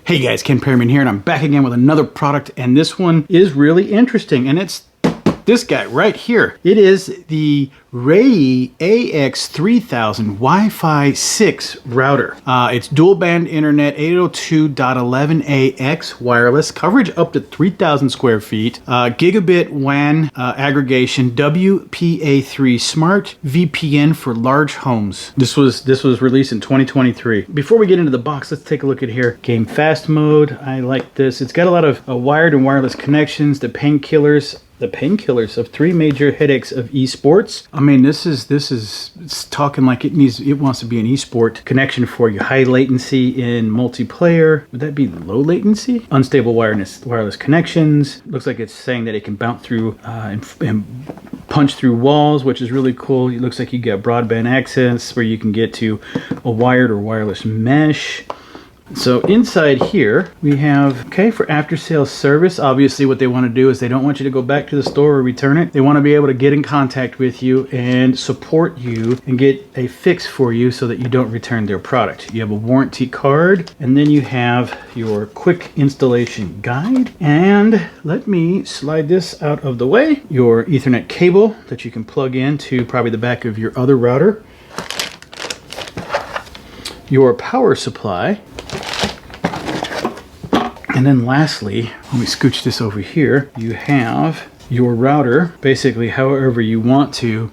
Hey guys, Ken Perryman here, and I'm back again with another product, and this one is really interesting, and it's this guy right here. It is the ROUTER AX3000 Wi-Fi 6 router. It's dual band internet, 802.11ax wireless, coverage up to 3,000 square feet, gigabit WAN aggregation, WPA3 smart VPN for large homes. This was released in 2023. Before we get into the box, let's take a look at here. Game fast mode. I like this. It's got a lot of wired and wireless connections. The painkillers of three major headaches of esports. I mean, this is it's talking like it wants to be an esport connection for you. High latency in multiplayer. Would that be low latency? Unstable wireless connections. Looks like it's saying that it can bounce through and punch through walls, which is really cool. It looks like you got broadband access where you can get to a wired or wireless mesh. So inside here we have, okay, for after sales service. Obviously what they want to do is they don't want you to go back to the store or return it. They want to be able to get in contact with you and support you and get a fix for you so that you don't return their product. You have a warranty card, and then you have your quick installation guide. And let me slide this out of the way. Your Ethernet cable that you can plug into probably the back of your other router. Your power supply. And then lastly, let me scooch this over here. You have your router, basically however you want to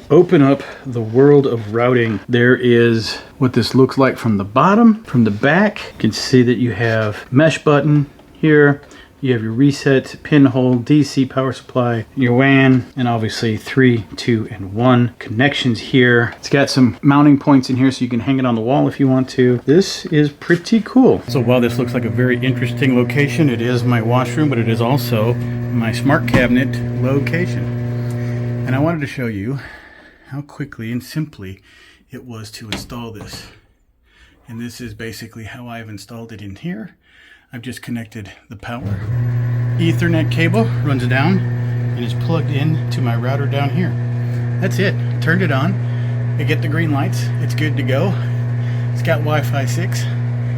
open up the world of routing. There is what this looks like from the bottom. From the back, you can see that you have mesh button here. You have your reset, pinhole, DC power supply, your WAN, and obviously 3, 2, and 1 connections here. It's got some mounting points in here so you can hang it on the wall if you want to. This is pretty cool. So while this looks like a very interesting location, it is my washroom, but it is also my smart cabinet location. And I wanted to show you how quickly and simply it was to install this. And this is basically how I've installed it in here. I've just connected the power. Ethernet cable runs down and is plugged in to my router down here. That's it. Turned it on. I get the green lights. It's good to go. It's got Wi-Fi 6.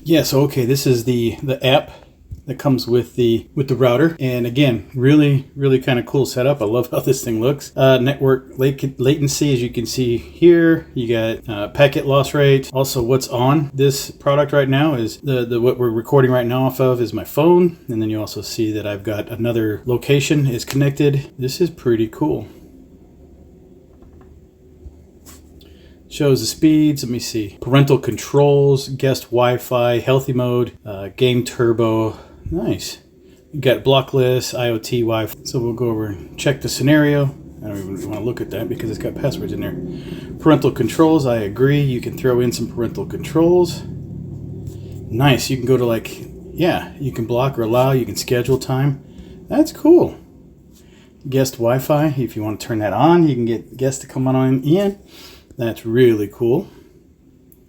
Yeah, so okay, this is the app that comes with the router, and again, really kind of cool setup. I love how this thing looks. Network latency, as you can see here, you got packet loss rate. Also, what's on this product right now is what we're recording right now off of is my phone, and then you also see that I've got another location is connected. This is pretty cool. Shows the speeds. Let me see. Parental controls, guest Wi-Fi, healthy mode, game turbo. Nice. You got block list, IoT, Wi-Fi. So we'll go over and check the scenario. I don't even want to look at that because it's got passwords in there. Parental controls, I agree. You can throw in some parental controls. Nice. You can go to you can block or allow. You can schedule time. That's cool. Guest Wi-Fi, if you want to turn that on, you can get guests to come on in. That's really cool.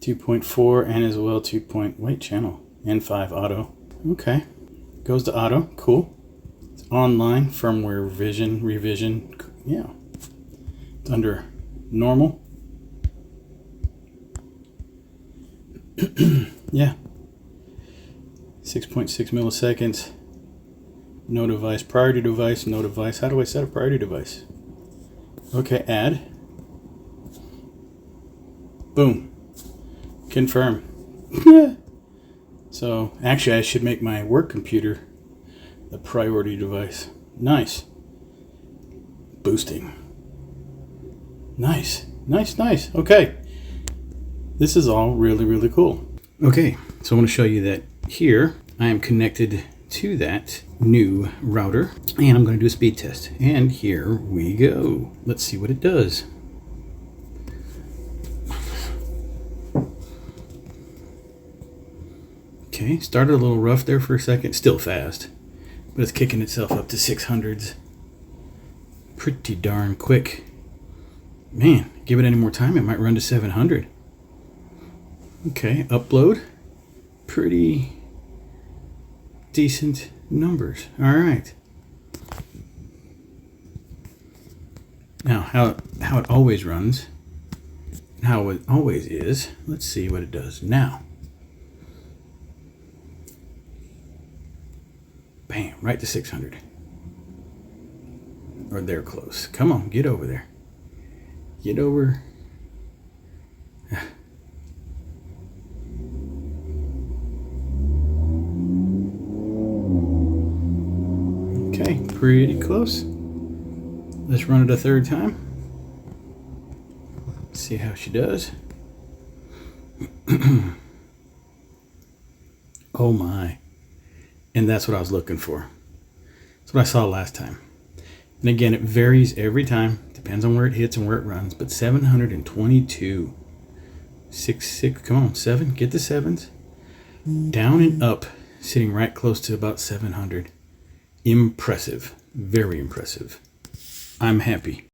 2.4 and as well channel N5 auto. Okay. Goes to auto. Cool. It's online firmware revision. Yeah. It's under normal. Yeah. 6.6 milliseconds. No device. Priority device. No device. How do I set a priority device? Okay. Add. Boom. Confirm. So actually I should make my work computer the priority device. Nice. Boosting. Nice. Okay. This is all really cool. Okay, so I want to show you that here I am connected to that new router, and I'm going to do a speed test. And here we go. Let's see what it does. Okay, started a little rough there for a second. Still fast, but it's kicking itself up to 600s. Pretty darn quick. Man, give it any more time, it might run to 700. Okay, upload. Pretty decent numbers. All right. Now, how it always runs, how it always is. Let's see what it does now. Bam, right to 600. Or they're close. Come on, get over there. Get over. Okay, pretty close. Let's run it a third time. See how she does. Oh my. And that's what I was looking for. That's what I saw last time. And again, it varies every time. Depends on where it hits and where it runs. But 722. 6. Come on, 7. Get the 7s. Down and up. Sitting right close to about 700. Impressive. Very impressive. I'm happy.